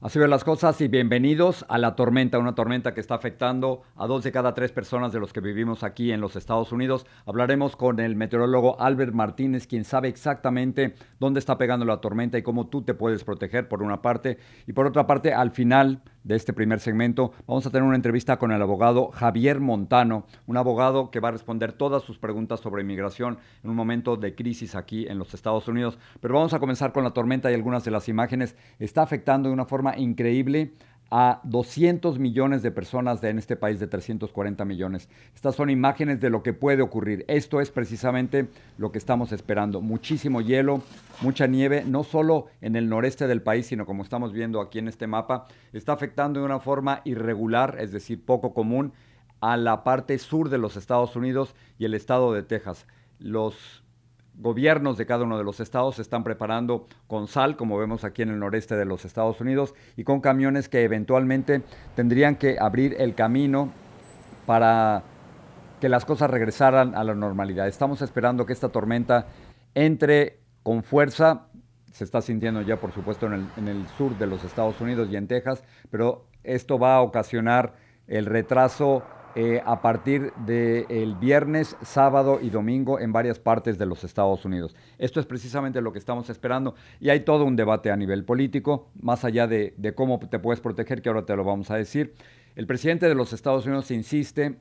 Así ven las cosas y bienvenidos a la tormenta, una tormenta que está afectando a 2 de cada 3 personas de los que vivimos aquí en los Estados Unidos. Hablaremos con el meteorólogo Albert Martínez, quien sabe exactamente dónde está pegando la tormenta y cómo tú te puedes proteger, por una parte. Y por otra parte, al final de este primer segmento, vamos a tener una entrevista con el abogado Javier Montano, un abogado que va a responder todas sus preguntas sobre inmigración en un momento de crisis aquí en los Estados Unidos. Pero vamos a comenzar con la tormenta y algunas de las imágenes. Está afectando de una forma increíble a 200 millones de personas en este país de 340 millones. Estas son imágenes de lo que puede ocurrir. Esto es precisamente lo que estamos esperando. Muchísimo hielo, mucha nieve, no solo en el noreste del país, sino como estamos viendo aquí en este mapa, está afectando de una forma irregular, es decir, poco común, a la parte sur de los Estados Unidos y el estado de Texas. Los gobiernos de cada uno de los estados se están preparando con sal, como vemos aquí en el noreste de los Estados Unidos, y con camiones que eventualmente tendrían que abrir el camino para que las cosas regresaran a la normalidad. Estamos esperando que esta tormenta entre con fuerza. Se está sintiendo ya, por supuesto, en el sur de los Estados Unidos y en Texas, pero esto va a ocasionar el retraso a partir del viernes, sábado y domingo en varias partes de los Estados Unidos. Esto es precisamente lo que estamos esperando y hay todo un debate a nivel político, más allá de cómo te puedes proteger, que ahora te lo vamos a decir. El presidente de los Estados Unidos insiste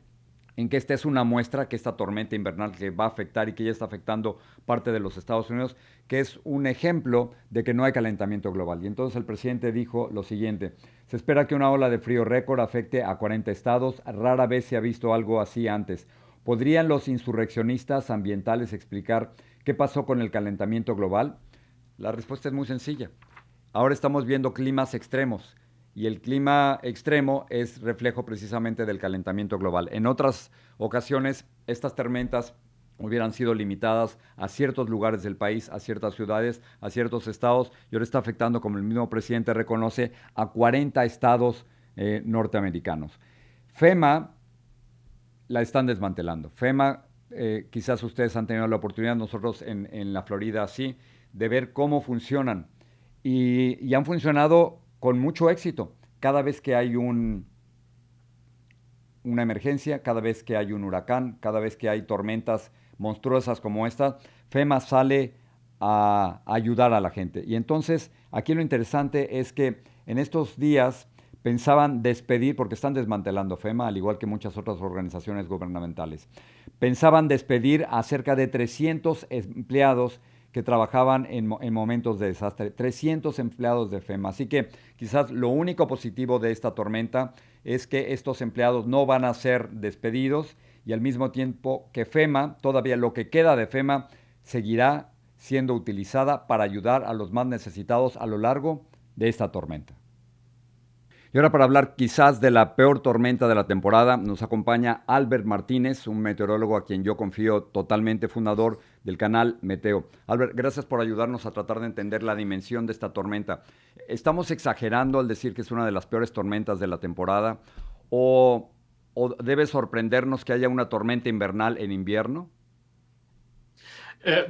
en que esta es una muestra, que esta tormenta invernal que va a afectar y que ya está afectando parte de los Estados Unidos, que es un ejemplo de que no hay calentamiento global. Y entonces el presidente dijo lo siguiente: se espera que una ola de frío récord afecte a 40 estados, rara vez se ha visto algo así antes. ¿Podrían los insurreccionistas ambientales explicar qué pasó con el calentamiento global? La respuesta es muy sencilla. Ahora estamos viendo climas extremos y el clima extremo es reflejo precisamente del calentamiento global. En otras ocasiones, estas tormentas hubieran sido limitadas a ciertos lugares del país, a ciertas ciudades, a ciertos estados, y ahora está afectando, como el mismo presidente reconoce, a 40 estados norteamericanos. FEMA la están desmantelando. FEMA, quizás ustedes han tenido la oportunidad, nosotros en la Florida sí, de ver cómo funcionan. Y han funcionado con mucho éxito. Cada vez que hay una emergencia, cada vez que hay un huracán, cada vez que hay tormentas monstruosas como esta, FEMA sale a ayudar a la gente. Y entonces, aquí lo interesante es que en estos días pensaban despedir, porque están desmantelando FEMA, al igual que muchas otras organizaciones gubernamentales, pensaban despedir a cerca de 300 empleados que trabajaban en momentos de desastre, 300 empleados de FEMA. Así que quizás lo único positivo de esta tormenta es que estos empleados no van a ser despedidos y al mismo tiempo que FEMA, todavía lo que queda de FEMA, seguirá siendo utilizada para ayudar a los más necesitados a lo largo de esta tormenta. Y ahora, para hablar quizás de la peor tormenta de la temporada, nos acompaña Albert Martínez, un meteorólogo a quien yo confío totalmente, fundador del canal Meteo. Albert, gracias por ayudarnos a tratar de entender la dimensión de esta tormenta. ¿Estamos exagerando al decir que es una de las peores tormentas de la temporada? ¿O debe sorprendernos que haya una tormenta invernal en invierno?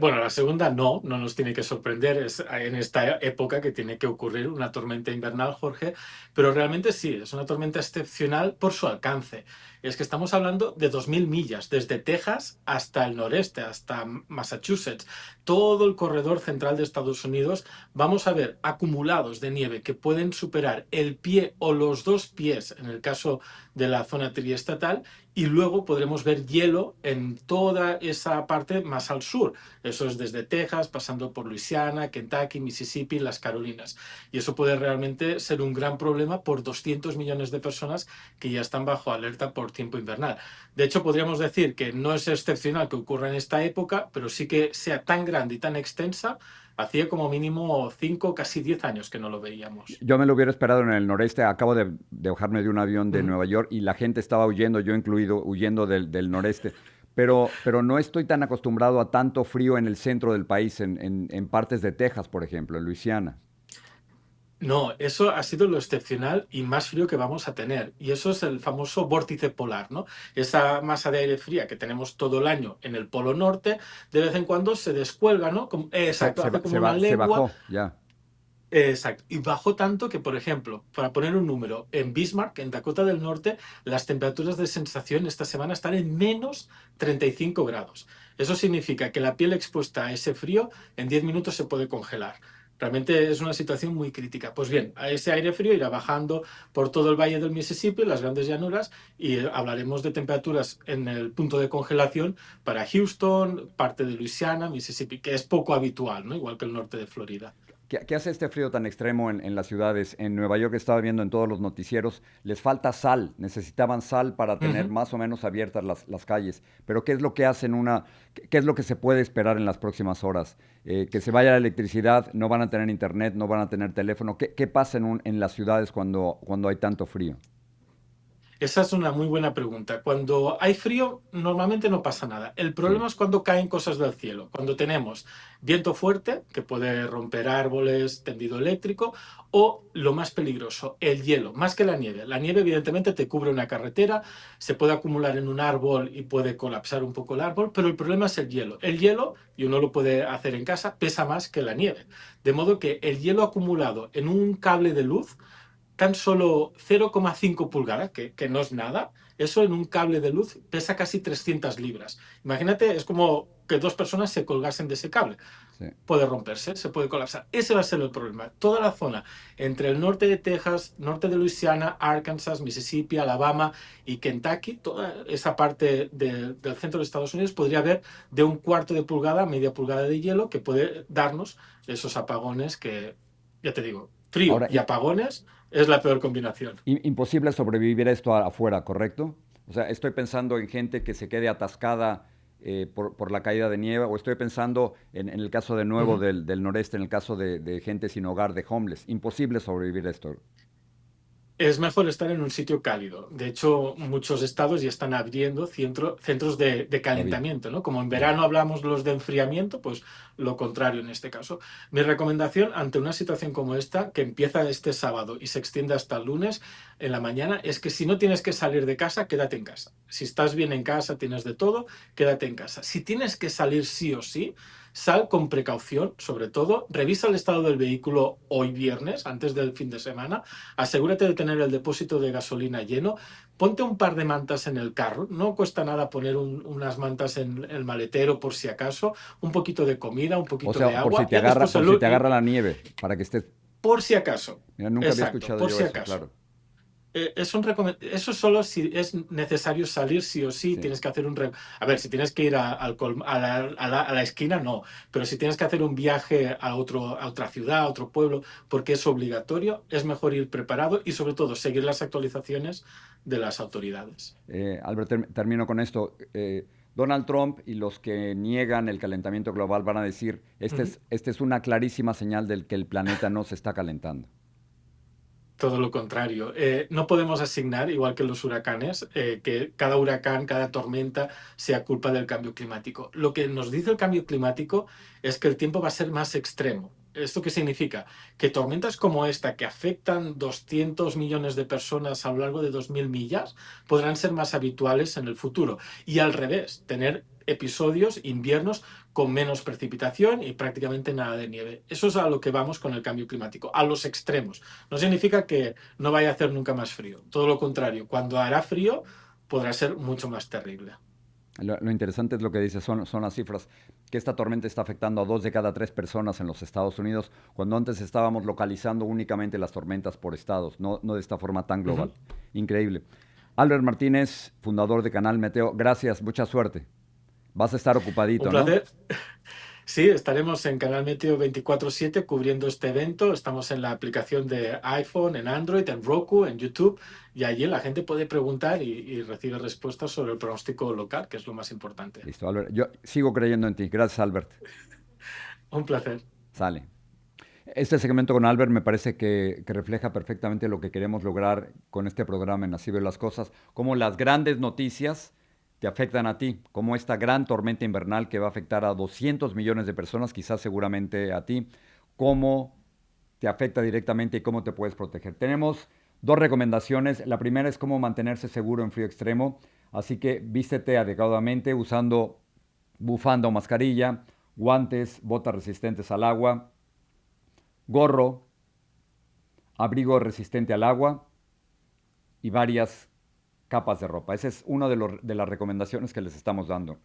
Bueno, la segunda no nos tiene que sorprender, es en esta época que tiene que ocurrir una tormenta invernal, Jorge, pero realmente sí, es una tormenta excepcional por su alcance. Es que estamos hablando de 2.000 millas, desde Texas hasta el noreste, hasta Massachusetts, todo el corredor central de Estados Unidos. Vamos a ver acumulados de nieve que pueden superar el pie o los 2 pies en el caso de la zona triestatal, y luego podremos ver hielo en toda esa parte más al sur. Eso es desde Texas, pasando por Luisiana, Kentucky, Mississippi, las Carolinas. Y eso puede realmente ser un gran problema por 200 millones de personas que ya están bajo alerta por tiempo invernal. De hecho, podríamos decir que no es excepcional que ocurra en esta época, pero sí que sea tan grande y tan extensa. Hacía como mínimo 5, casi 10 años que no lo veíamos. Yo me lo hubiera esperado en el noreste. Acabo de bajarme de un avión de Nueva York y la gente estaba huyendo, yo incluido, huyendo del noreste. Pero no estoy tan acostumbrado a tanto frío en el centro del país, en partes de Texas, por ejemplo, en Luisiana. No, eso ha sido lo excepcional y más frío que vamos a tener. Y eso es el famoso vórtice polar, ¿no? Esa masa de aire fría que tenemos todo el año en el polo norte, de vez en cuando se descuelga, ¿no? Exacto, hace como una Se lengua. bajó, ya. Exacto. Y bajó tanto que, por ejemplo, para poner un número, en Bismarck, en Dakota del Norte, las temperaturas de sensación esta semana están en menos 35 grados. Eso significa que la piel expuesta a ese frío en 10 minutos se puede congelar. Realmente es una situación muy crítica. Pues bien, a ese aire frío irá bajando por todo el valle del Mississippi, las grandes llanuras, y hablaremos de temperaturas en el punto de congelación para Houston, parte de Luisiana, Mississippi, que es poco habitual, ¿no? Igual que el norte de Florida. ¿Qué hace este frío tan extremo en las ciudades? En Nueva York estaba viendo en todos los noticieros, les falta sal, necesitaban sal para tener Ujú. más o menos abiertas las calles. Pero ¿qué es lo que hacen qué es lo que se puede esperar en las próximas horas? Que se vaya la electricidad, no van a tener internet, no van a tener teléfono. ¿Qué pasa en las ciudades cuando hay tanto frío? Esa es una muy buena pregunta. Cuando hay frío, normalmente no pasa nada. El Sí. problema es cuando caen cosas del cielo, cuando tenemos viento fuerte, que puede romper árboles, tendido eléctrico, o lo más peligroso, el hielo, más que la nieve. La nieve, evidentemente, te cubre una carretera, se puede acumular en un árbol y puede colapsar un poco el árbol, pero el problema es el hielo. El hielo, y uno lo puede hacer en casa, pesa más que la nieve. De modo que el hielo acumulado en un cable de luz tan solo 0,5 pulgadas, que no es nada, eso en un cable de luz pesa casi 300 libras. Imagínate, es como que dos personas se colgasen de ese cable. Sí. Puede romperse, se puede colapsar. Ese va a ser el problema. Toda la zona entre el norte de Texas, norte de Luisiana, Arkansas, Mississippi, Alabama y Kentucky, toda esa parte del centro de Estados Unidos, podría haber de un cuarto de pulgada, media pulgada de hielo que puede darnos esos apagones que, ya te digo, frío Ahora, y apagones es la peor combinación. imposible sobrevivir esto afuera, ¿correcto? O sea, estoy pensando en gente que se quede atascada por la caída de nieve, o estoy pensando en el caso de Uh nuevo -huh. del noreste, en el caso de gente sin hogar, de homeless. Imposible sobrevivir esto. Es mejor estar en un sitio cálido. De hecho, muchos estados ya están abriendo centros de Ya vi. calentamiento, ¿no? Como en Ya. verano hablamos los de enfriamiento, pues lo contrario en este caso. Mi recomendación ante una situación como esta, que empieza este sábado y se extiende hasta el lunes en la mañana, es que si no tienes que salir de casa, quédate en casa. Si estás bien en casa, tienes de todo, quédate en casa. Si tienes que salir sí o sí, sal con precaución, sobre todo, revisa el estado del vehículo hoy viernes, antes del fin de semana, asegúrate de tener el depósito de gasolina lleno, ponte un par de mantas en el carro, no cuesta nada poner unas mantas en el maletero por si acaso, un poquito de comida, un O poquito sea, de agua, ya después por si te agarra la nieve, para que estés. por si acaso, Mira, nunca había exacto, escuchado por yo si eso, acaso. claro. Eso solo si es necesario salir sí o sí, Sí. tienes que hacer A ver, si tienes que ir a la esquina, no, pero si tienes que hacer un viaje a otra ciudad, a otro pueblo, porque es obligatorio, es mejor ir preparado y sobre todo seguir las actualizaciones de las autoridades. Albert, termino con esto. Donald Trump y los que niegan el calentamiento global van a decir, Uh -huh. esta es una clarísima señal del que el planeta no se está calentando. Todo lo contrario. No podemos asignar, igual que los huracanes, que cada huracán, cada tormenta sea culpa del cambio climático. Lo que nos dice el cambio climático es que el tiempo va a ser más extremo. ¿Esto qué significa? Que tormentas como esta, que afectan 200 millones de personas a lo largo de 2.000 millas, podrán ser más habituales en el futuro. Y al revés, tener episodios, inviernos con menos precipitación y prácticamente nada de nieve. Eso es a lo que vamos con el cambio climático, a los extremos. No significa que no vaya a hacer nunca más frío. Todo lo contrario, cuando hará frío podrá ser mucho más terrible. Lo interesante es lo que dice, son las cifras, que esta tormenta está afectando a 2 de cada 3 personas en los Estados Unidos, cuando antes estábamos localizando únicamente las tormentas por estados, no de esta forma tan Uh -huh. global. Increíble. Albert Martínez, fundador de Canal Meteo, gracias, mucha suerte. Vas a estar Un ocupadito, ¿no? placer. Sí, estaremos en Canal Meteo 24/7 cubriendo este evento. Estamos en la aplicación de iPhone, en Android, en Roku, en YouTube, y allí la gente puede preguntar y recibe respuestas sobre el pronóstico local, que es lo más importante. Listo, Albert. Yo sigo creyendo en ti. Gracias, Albert. Un placer. Sale. Este segmento con Albert me parece que refleja perfectamente lo que queremos lograr con este programa en Así veo las cosas, cómo las grandes noticias te afectan a ti, como esta gran tormenta invernal que va a afectar a 200 millones de personas, quizás seguramente a ti, cómo te afecta directamente y cómo te puedes proteger. Tenemos dos recomendaciones. La primera es cómo mantenerse seguro en frío extremo, así que vístete adecuadamente usando bufanda o mascarilla, guantes, botas resistentes al agua, gorro, abrigo resistente al agua y varias capas de ropa. Esa es una de las recomendaciones que les estamos dando.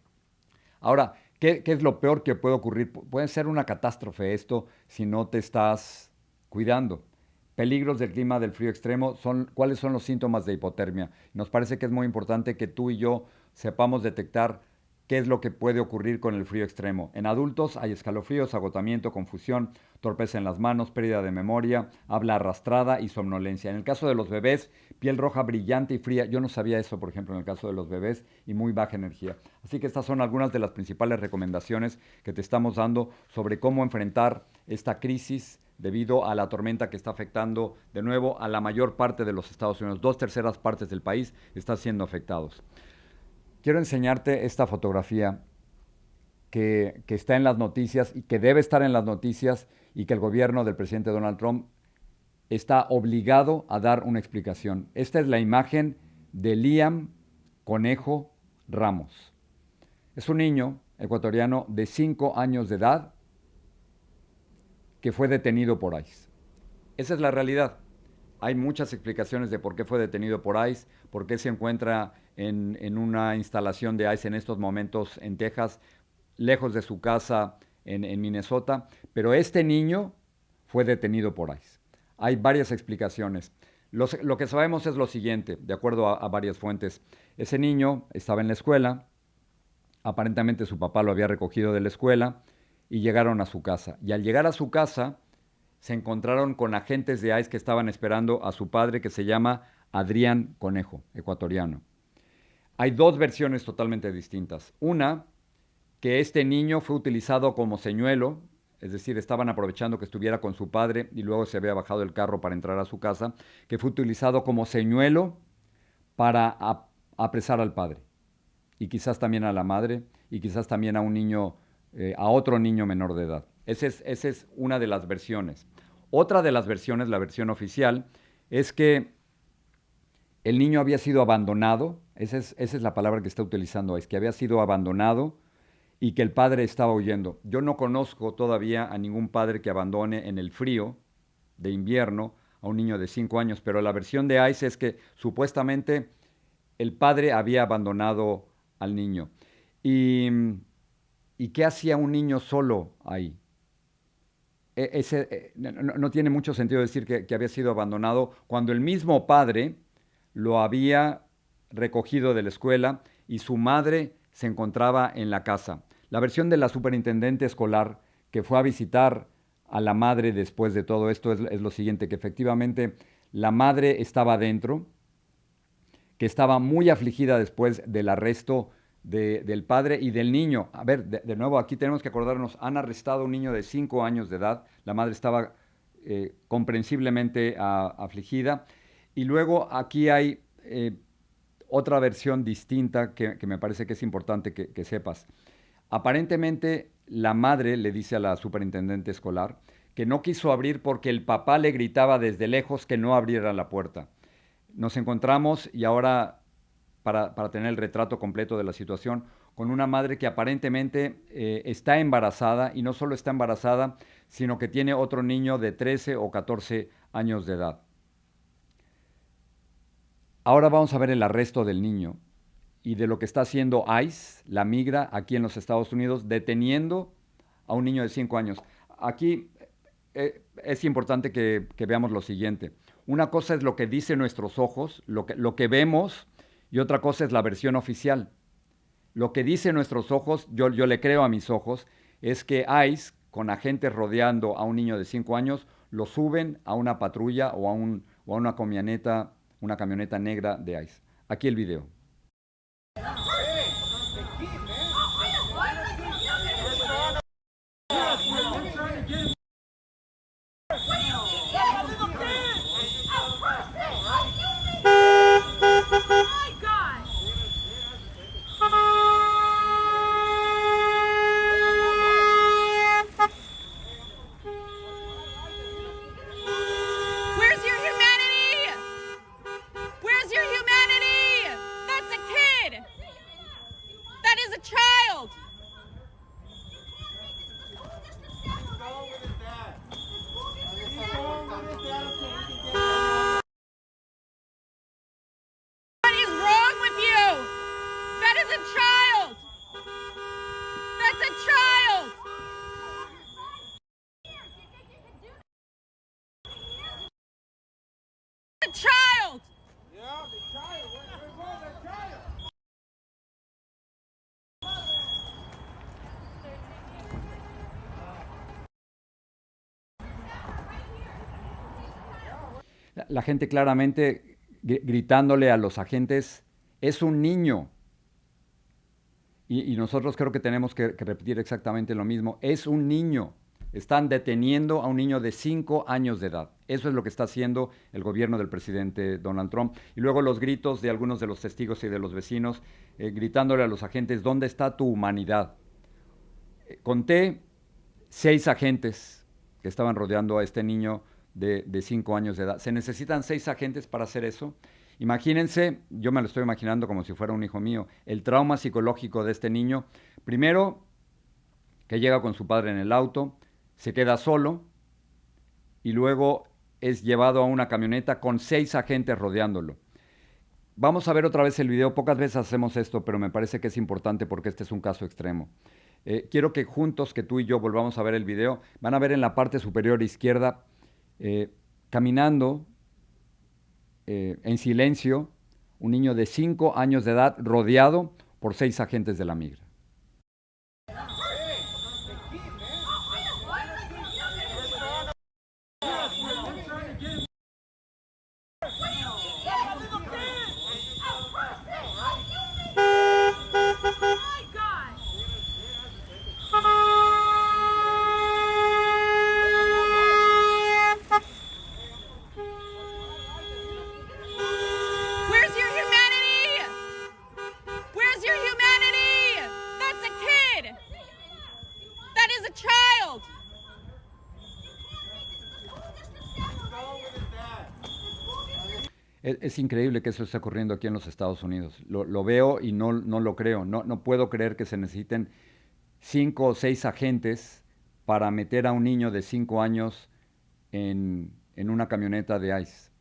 Ahora, ¿qué es lo peor que puede ocurrir? Puede ser una catástrofe esto si no te estás cuidando. Peligros del clima del frío extremo ¿cuáles son los síntomas de hipotermia? Nos parece que es muy importante que tú y yo sepamos detectar qué es lo que puede ocurrir con el frío extremo. En adultos hay escalofríos, agotamiento, confusión, torpeza en las manos, pérdida de memoria, habla arrastrada y somnolencia. En el caso de los bebés, piel roja brillante y fría. Yo no sabía eso, por ejemplo, en el caso de los bebés, y muy baja energía. Así que estas son algunas de las principales recomendaciones que te estamos dando sobre cómo enfrentar esta crisis debido a la tormenta que está afectando de nuevo a la mayor parte de los Estados Unidos. 2/3 partes del país están siendo afectados. Quiero enseñarte esta fotografía que está en las noticias y que debe estar en las noticias y que el gobierno del presidente Donald Trump está obligado a dar una explicación. Esta es la imagen de Liam Conejo Ramos. Es un niño ecuatoriano de 5 años de edad que fue detenido por ICE. Esa es la realidad. Hay muchas explicaciones de por qué fue detenido por ICE, por qué se encuentra en una instalación de ICE en estos momentos en Texas, lejos de su casa en Minnesota, pero este niño fue detenido por ICE. Hay varias explicaciones. Lo que sabemos es lo siguiente, de acuerdo a varias fuentes. Ese niño estaba en la escuela, aparentemente su papá lo había recogido de la escuela y llegaron a su casa. Y al llegar a su casa, se encontraron con agentes de ICE que estaban esperando a su padre, que se llama Adrián Conejo, ecuatoriano. Hay dos versiones totalmente distintas. Una, que este niño fue utilizado como señuelo, es decir, estaban aprovechando que estuviera con su padre y luego se había bajado del carro para entrar a su casa, que fue utilizado como señuelo para apresar al padre y quizás también a la madre y quizás también a un niño, a otro niño menor de edad. Esa es una de las versiones. Otra de las versiones, la versión oficial, es que el niño había sido abandonado, esa es la palabra que está utilizando, es que había sido abandonado y que el padre estaba huyendo. Yo no conozco todavía a ningún padre que abandone en el frío de invierno a un niño de 5 años, pero la versión de ICE es que supuestamente el padre había abandonado al niño. ¿Y qué hacía un niño solo ahí? No tiene mucho sentido decir que había sido abandonado cuando el mismo padre lo había recogido de la escuela y su madre se encontraba en la casa. La versión de la superintendente escolar que fue a visitar a la madre después de todo esto es lo siguiente, que efectivamente la madre estaba adentro, que estaba muy afligida después del arresto del padre y del niño. A ver, de nuevo, aquí tenemos que acordarnos, han arrestado a un niño de 5 años de edad, la madre estaba comprensiblemente afligida, y luego aquí hay otra versión distinta que me parece que es importante que sepas. Aparentemente, la madre le dice a la superintendente escolar que no quiso abrir porque el papá le gritaba desde lejos que no abriera la puerta. Nos encontramos, y ahora para tener el retrato completo de la situación, con una madre que aparentemente está embarazada, y no solo está embarazada, sino que tiene otro niño de 13 o 14 años de edad. Ahora vamos a ver el arresto del niño y de lo que está haciendo ICE, la migra, aquí en los Estados Unidos, deteniendo a un niño de 5 años. Aquí es importante que veamos lo siguiente. Una cosa es lo que dicen nuestros ojos, lo que vemos, y otra cosa es la versión oficial. Lo que dicen nuestros ojos, yo le creo a mis ojos, es que ICE, con agentes rodeando a un niño de 5 años, lo suben a una patrulla o a una camioneta negra de ICE. Aquí el video. Where's your humanity? Where's your humanity? La gente claramente gritándole a los agentes, es un niño. Y nosotros creo que tenemos que repetir exactamente lo mismo. Es un niño. Están deteniendo a un niño de 5 años de edad. Eso es lo que está haciendo el gobierno del presidente Donald Trump. Y luego los gritos de algunos de los testigos y de los vecinos gritándole a los agentes, ¿dónde está tu humanidad? Conté 6 agentes que estaban rodeando a este niño de 5 años de edad. ¿Se necesitan 6 agentes para hacer eso? Imagínense, yo me lo estoy imaginando como si fuera un hijo mío, el trauma psicológico de este niño. Primero, que llega con su padre en el auto, se queda solo y luego es llevado a una camioneta con 6 agentes rodeándolo. Vamos a ver otra vez el video. Pocas veces hacemos esto, pero me parece que es importante porque este es un caso extremo. Quiero que juntos, que tú y yo volvamos a ver el video. Van a ver en la parte superior izquierda, caminando en silencio, un niño de 5 años de edad rodeado por 6 agentes de la migra. Es increíble que eso esté ocurriendo aquí en los Estados Unidos. Lo veo y no lo creo. No puedo creer que se necesiten 5 o 6 agentes para meter a un niño de 5 años en una camioneta de ICE.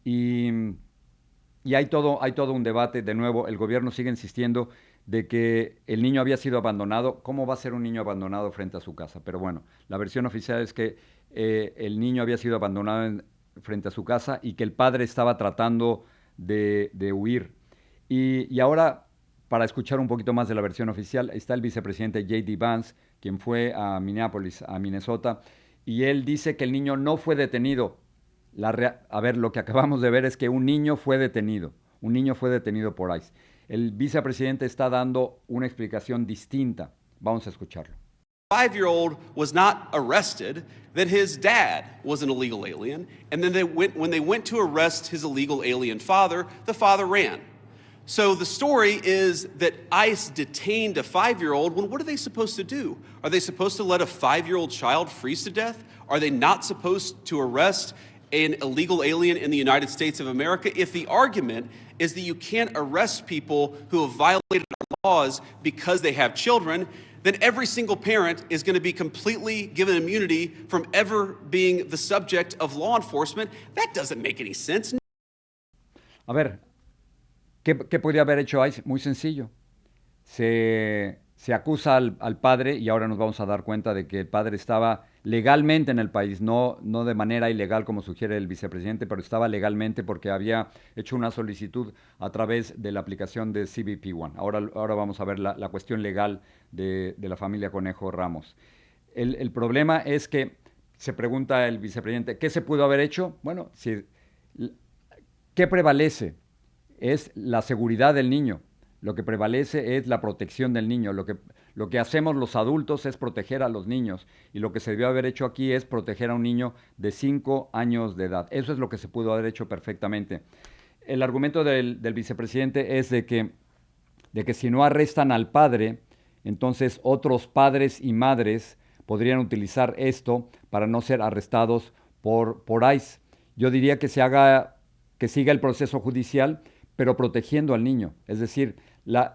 Y hay todo un debate. De nuevo, el gobierno sigue insistiendo de que el niño había sido abandonado. ¿Cómo va a ser un niño abandonado frente a su casa? Pero bueno, la versión oficial es que el niño había sido abandonado frente a su casa y que el padre estaba tratando de huir. Y ahora, para escuchar un poquito más de la versión oficial, está el vicepresidente J.D. Vance, quien fue a Minneapolis, a Minnesota, y él dice que el niño no fue detenido. A ver, lo que acabamos de ver es que un niño fue detenido por ICE. El vicepresidente está dando una explicación distinta. Vamos a escucharlo. 5-year-old was not arrested, that his dad was an illegal alien, and then when they went to arrest his illegal alien father, the father ran. So the story is that ICE detained a 5-year-old. Well, what are they supposed to do? Are they supposed to let a 5-year-old child freeze to death? Are they not supposed to arrest an illegal alien in the United States of America? If the argument is that you can't arrest people who have violated our laws because they have children, then every single parent is going to be completely given immunity from ever being the subject of law enforcement. That doesn't make any sense. A ver, ¿qué podría haber hecho ICE? Muy sencillo. Se acusa al padre y ahora nos vamos a dar cuenta de que el padre estaba legalmente en el país, no de manera ilegal como sugiere el vicepresidente, pero estaba legalmente porque había hecho una solicitud a través de la aplicación de CBP One. Ahora vamos a ver la cuestión legal de la familia Conejo Ramos. El problema es que se pregunta el vicepresidente, ¿qué se pudo haber hecho? Bueno, ¿qué prevalece? Es la seguridad del niño. Lo que prevalece es la protección del niño. Lo que hacemos los adultos es proteger a los niños. Y lo que se debió haber hecho aquí es proteger a un niño de 5 años de edad. Eso es lo que se pudo haber hecho perfectamente. El argumento del vicepresidente es de que si no arrestan al padre, entonces otros padres y madres podrían utilizar esto para no ser arrestados por ICE. Yo diría que siga el proceso judicial, pero protegiendo al niño. Es decir, el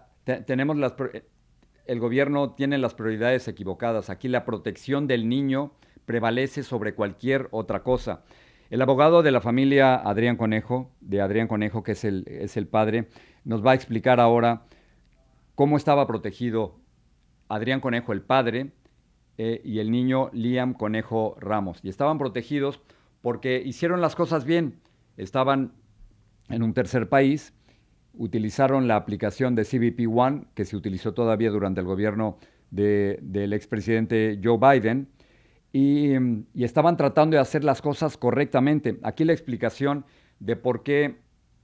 gobierno tiene las prioridades equivocadas. Aquí la protección del niño prevalece sobre cualquier otra cosa. El abogado de la familia Adrián Conejo, que es el padre, nos va a explicar ahora cómo estaba protegido Adrián Conejo, el padre, y el niño Liam Conejo Ramos. Y estaban protegidos porque hicieron las cosas bien. Estaban en un tercer país, utilizaron la aplicación de CBP One, que se utilizó todavía durante el gobierno del expresidente Joe Biden, y estaban tratando de hacer las cosas correctamente. Aquí la explicación de por qué,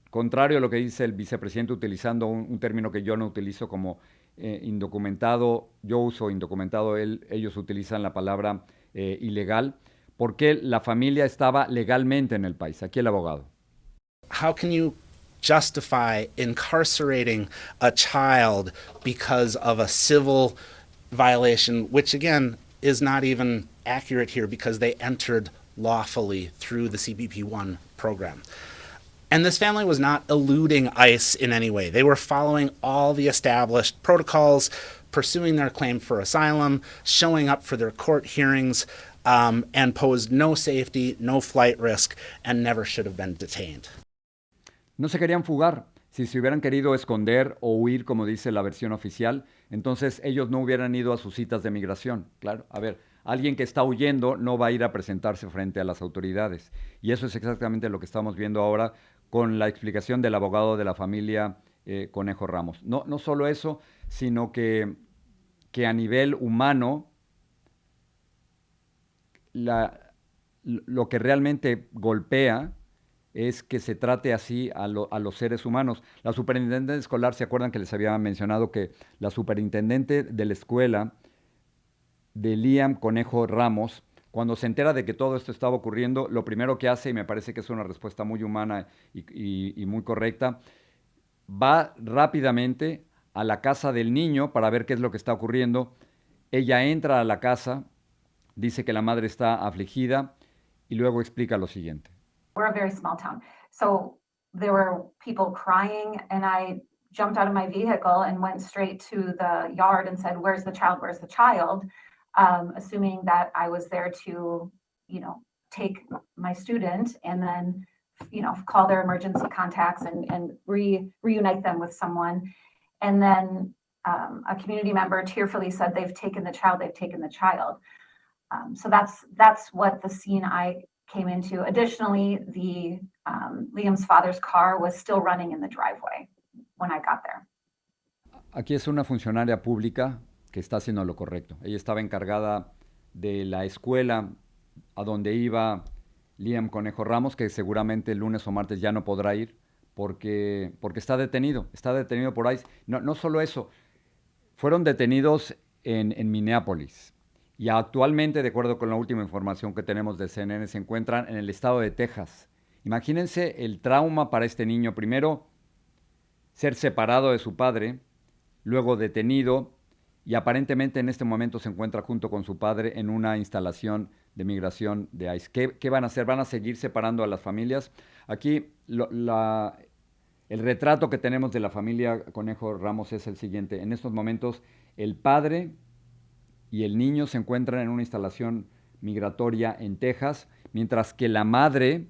contrario a lo que dice el vicepresidente utilizando un término que yo no utilizo como indocumentado, yo uso indocumentado, ellos utilizan la palabra ilegal, por qué la familia estaba legalmente en el país. Aquí el abogado. How can you justify incarcerating a child because of a civil violation, which again is not even accurate here because they entered lawfully through the CBP-1 program? And this family was not eluding ICE in any way. They were following all the established protocols, pursuing their claim for asylum, showing up for their court hearings, and posed no safety, no flight risk, and never should have been detained. No se querían fugar. Si se hubieran querido esconder o huir, como dice la versión oficial, entonces ellos no hubieran ido a sus citas de migración. Claro, a ver, alguien que está huyendo no va a ir a presentarse frente a las autoridades. Y eso es exactamente lo que estamos viendo ahora con la explicación del abogado de la familia Conejo Ramos. No solo eso, sino que a nivel humano, lo que realmente golpea es que se trate así a los seres humanos. La superintendente escolar, ¿se acuerdan que les había mencionado que la superintendente de la escuela de Liam Conejo Ramos, cuando se entera de que todo esto estaba ocurriendo, lo primero que hace, y me parece que es una respuesta muy humana y muy correcta, va rápidamente a la casa del niño para ver qué es lo que está ocurriendo. Ella entra a la casa, dice que la madre está afligida y luego explica lo siguiente. We're a very small town. So there were people crying, and I jumped out of my vehicle and went straight to the yard and said, "Where's the child? Where's the child?" Assuming that I was there to, take my student and then, call their emergency contacts and reunite them with someone. And then a community member tearfully said, "They've taken the child. They've taken the child." So that's what the scene I came into. Additionally, Liam's father's car was still running in the driveway when I got there. Aquí es una funcionaria pública que está haciendo lo correcto. Ella estaba encargada de la escuela a donde iba Liam Conejo Ramos, que seguramente el lunes o martes ya no podrá ir porque está detenido por ICE. No solo eso, fueron detenidos en Minneapolis. Y actualmente, de acuerdo con la última información que tenemos de CNN, se encuentran en el estado de Texas. Imagínense el trauma para este niño. Primero, ser separado de su padre, luego detenido, y aparentemente en este momento se encuentra junto con su padre en una instalación de migración de ICE. ¿Qué van a hacer? ¿Van a seguir separando a las familias? Aquí el retrato que tenemos de la familia Conejo Ramos es el siguiente. En estos momentos, el padre y el niño se encuentran en una instalación migratoria en Texas, mientras que la madre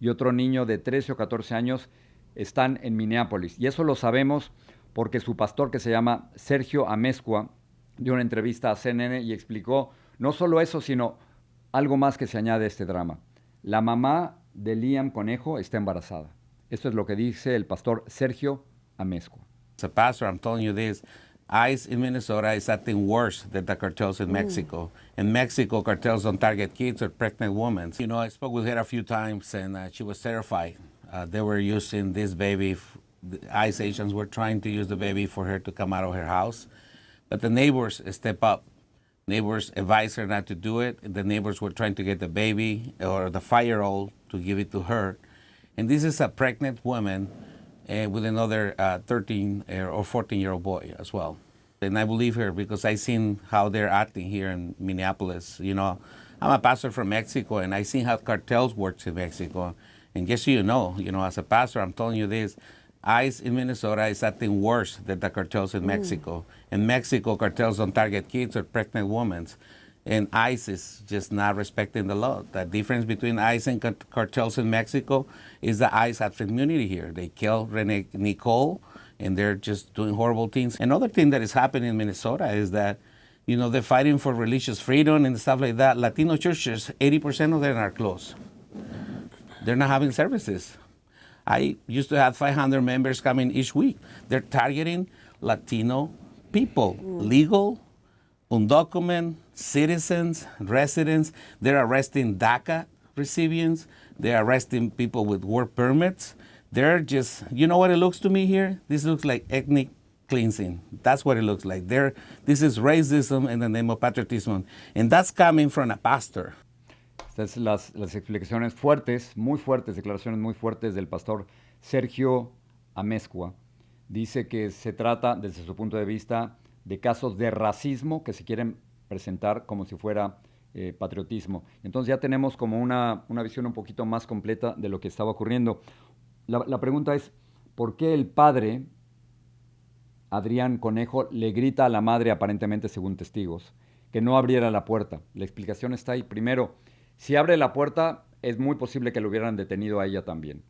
y otro niño de 13 o 14 años están en Minneapolis. Y eso lo sabemos porque su pastor, que se llama Sergio Amezcua, dio una entrevista a CNN y explicó no solo eso, sino algo más que se añade a este drama. La mamá de Liam Conejo está embarazada. Esto es lo que dice el pastor Sergio Amezcua. As a pastor, I'm telling you this. ICE in Minnesota is acting worse than the cartels in Mexico. In Mexico, cartels don't target kids or pregnant women. I spoke with her a few times, and she was terrified. They were using this baby. The ICE agents were trying to use the baby for her to come out of her house. But the neighbors step up. Neighbors advised her not to do it. The neighbors were trying to get the baby or the 5-year-old to give it to her. And this is a pregnant woman with another 13 or 14-year-old boy as well. And I believe her because I've seen how they're acting here in Minneapolis. I'm a pastor from Mexico, and I've seen how cartels work in Mexico. And just so you know, as a pastor, I'm telling you this, ICE in Minnesota is acting worse than the cartels in Mexico. In Mexico, cartels don't target kids or pregnant women. And ICE is just not respecting the law. The difference between ICE and cartels in Mexico is that ICE has immunity here. They killed Rene Nicole, and they're just doing horrible things. Another thing that is happening in Minnesota is that, they're fighting for religious freedom and stuff like that. Latino churches, 80% of them are closed. They're not having services. I used to have 500 members coming each week. They're targeting Latino people, legal, undocumented, citizens, residents. They're arresting DACA recipients. They're arresting people with work permits. They're just, you know what it looks to me here? This looks like ethnic cleansing. That's what it looks like. This is racism in the name of patriotism. And that's coming from a pastor. Estas las explicaciones fuertes, muy fuertes, declaraciones muy fuertes del pastor Sergio Amezcua. Dice que se trata, desde su punto de vista, de casos de racismo que se quieren presentar como si fuera patriotismo. Entonces ya tenemos como una visión un poquito más completa de lo que estaba ocurriendo. La pregunta es, ¿por qué el padre, Adrián Conejo, le grita a la madre, aparentemente según testigos, que no abriera la puerta? La explicación está ahí. Primero, si abre la puerta, es muy posible que lo hubieran detenido a ella también.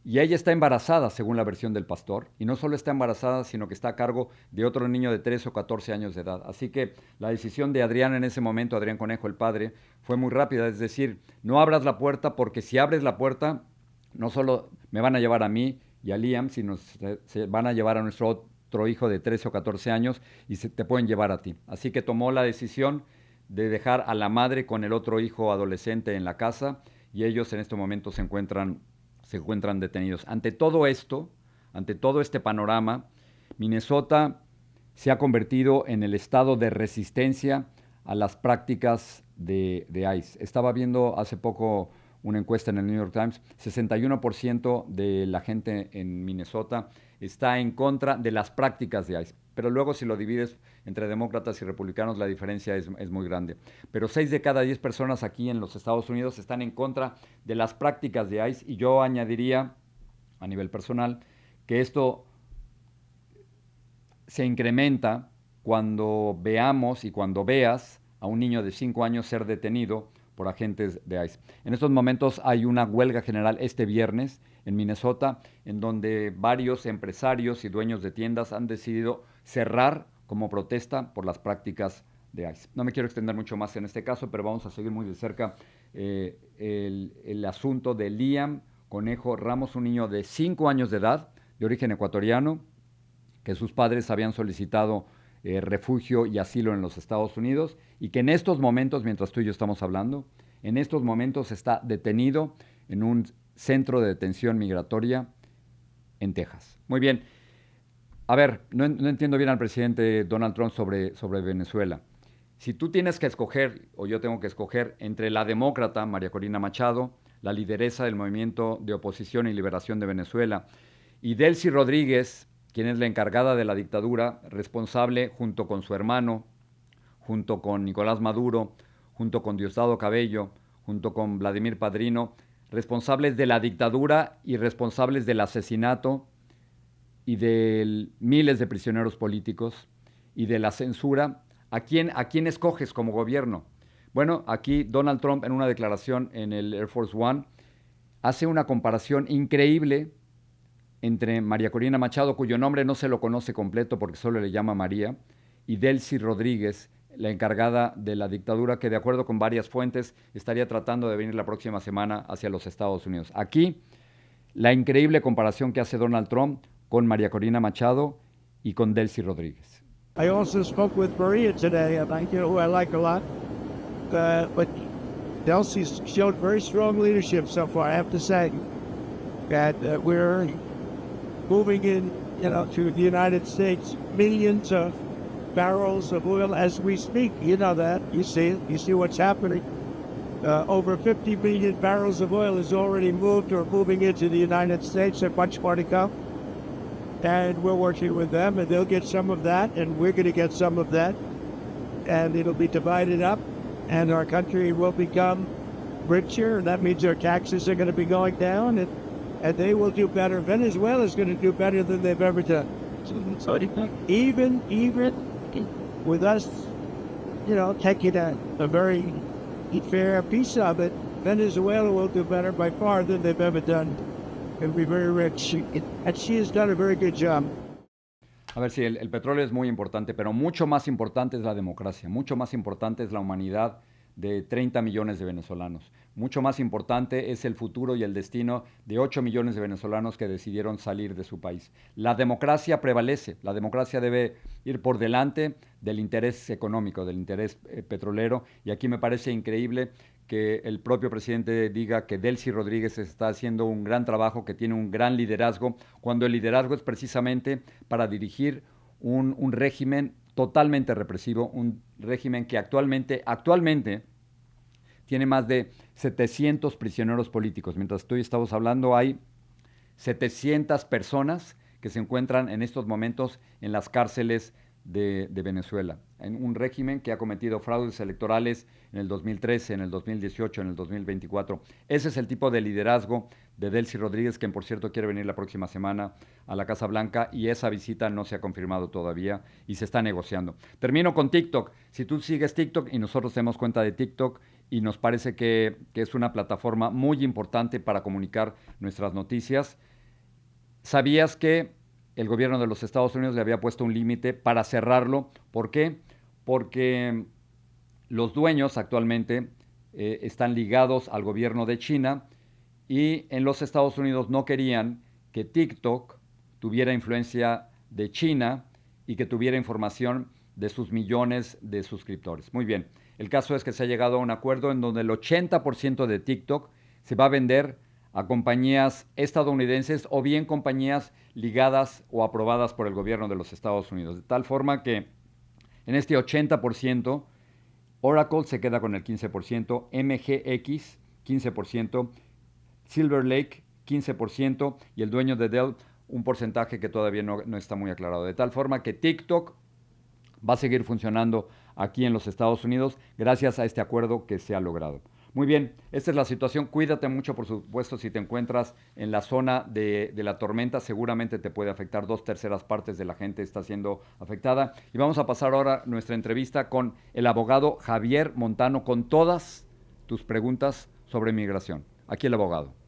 Y ella está embarazada, según la versión del pastor, y no solo está embarazada, sino que está a cargo de otro niño de 13 o 14 años de edad. Así que la decisión de Adrián en ese momento, Adrián Conejo, el padre, fue muy rápida. Es decir, no abras la puerta, porque si abres la puerta, no solo me van a llevar a mí y a Liam, sino se van a llevar a nuestro otro hijo de 13 o 14 años y te pueden llevar a ti. Así que tomó la decisión de dejar a la madre con el otro hijo adolescente en la casa, y ellos en este momento se encuentran detenidos. Ante todo esto, ante todo este panorama, Minnesota se ha convertido en el estado de resistencia a las prácticas de ICE. Estaba viendo hace poco una encuesta en el New York Times, 61% de la gente en Minnesota está en contra de las prácticas de ICE. Pero luego, si lo divides entre demócratas y republicanos, la diferencia es muy grande. Pero 6 de cada 10 personas aquí en los Estados Unidos están en contra de las prácticas de ICE, y yo añadiría, a nivel personal, que esto se incrementa cuando veamos y cuando veas a un niño de 5 años ser detenido por agentes de ICE. En estos momentos hay una huelga general este viernes en Minnesota, en donde varios empresarios y dueños de tiendas han decidido cerrar como protesta por las prácticas de ICE. No me quiero extender mucho más en este caso, pero vamos a seguir muy de cerca el asunto de Liam Conejo Ramos, un niño de 5 años de edad, de origen ecuatoriano, que sus padres habían solicitado refugio y asilo en los Estados Unidos, y que en estos momentos, mientras tú y yo estamos hablando, en estos momentos está detenido en un centro de detención migratoria en Texas. Muy bien. A ver, no entiendo bien al presidente Donald Trump sobre Venezuela. Si tú tienes que escoger, o yo tengo que escoger, entre la demócrata María Corina Machado, la lideresa del Movimiento de Oposición y Liberación de Venezuela, y Delcy Rodríguez, quien es la encargada de la dictadura, responsable junto con su hermano, junto con Nicolás Maduro, junto con Diosdado Cabello, junto con Vladimir Padrino, responsables de la dictadura y responsables del asesinato y de miles de prisioneros políticos y de la censura. ¿A quién escoges como gobierno? Bueno, aquí Donald Trump, en una declaración en el Air Force One, hace una comparación increíble entre María Corina Machado, cuyo nombre no se lo conoce completo porque solo le llama María, y Delcy Rodríguez, la encargada de la dictadura, que de acuerdo con varias fuentes estaría tratando de venir la próxima semana hacia los Estados Unidos. Aquí, la increíble comparación que hace Donald Trump con María Corina Machado y con Delcy Rodríguez. I also spoke with Maria today, who I like a lot. But Delcy's showed very strong leadership so far, I have to say. That we're moving in, to the United States, millions of barrels of oil as we speak. You know that. You see what's happening. Over 50 million barrels of oil is already moved or moving into the United States, and much more to come. And we're working with them, and they'll get some of that, and we're going to get some of that. And it'll be divided up, and our country will become richer, and that means our taxes are going to be going down, and they will do better. Venezuela's going to do better than they've ever done. Even with us, taking a very fair piece of it, Venezuela will do better by far than they've ever done. It'll be very rich, and she has done a very good job. A ver, sí, el petróleo es muy importante, pero mucho más importante es la democracia, mucho más importante es la humanidad de 30 millones de venezolanos. Mucho más importante es el futuro y el destino de 8 millones de venezolanos que decidieron salir de su país. La democracia prevalece, la democracia debe ir por delante del interés económico, del interés petrolero, y aquí me parece increíble que el propio presidente diga que Delcy Rodríguez está haciendo un gran trabajo, que tiene un gran liderazgo, cuando el liderazgo es precisamente para dirigir un régimen totalmente represivo, un régimen que actualmente tiene más de 700 prisioneros políticos. Mientras tú y estamos hablando, hay 700 personas que se encuentran en estos momentos en las cárceles de Venezuela, en un régimen que ha cometido fraudes electorales en el 2013, en el 2018, en el 2024. Ese es el tipo de liderazgo de Delcy Rodríguez, quien por cierto quiere venir la próxima semana a la Casa Blanca, y esa visita no se ha confirmado todavía y se está negociando. Termino con TikTok. Si tú sigues TikTok, y nosotros tenemos cuenta de TikTok, y nos parece que es una plataforma muy importante para comunicar nuestras noticias, ¿sabías que el gobierno de los Estados Unidos le había puesto un límite para cerrarlo? ¿Por qué? Porque los dueños actualmente están ligados al gobierno de China, y en los Estados Unidos no querían que TikTok tuviera influencia de China y que tuviera información de sus millones de suscriptores. Muy bien, el caso es que se ha llegado a un acuerdo en donde el 80% de TikTok se va a vender a compañías estadounidenses o bien compañías ligadas o aprobadas por el gobierno de los Estados Unidos. De tal forma que en este 80%, Oracle se queda con el 15%, MGX 15%, Silver Lake 15% y el dueño de Dell un porcentaje que todavía no está muy aclarado. De tal forma que TikTok va a seguir funcionando aquí en los Estados Unidos gracias a este acuerdo que se ha logrado. Muy bien, esta es la situación. Cuídate mucho, por supuesto, si te encuentras en la zona de la tormenta, seguramente te puede afectar. 2/3 partes de la gente está siendo afectada. Y vamos a pasar ahora nuestra entrevista con el abogado Javier Montano con todas tus preguntas sobre migración. Aquí el abogado.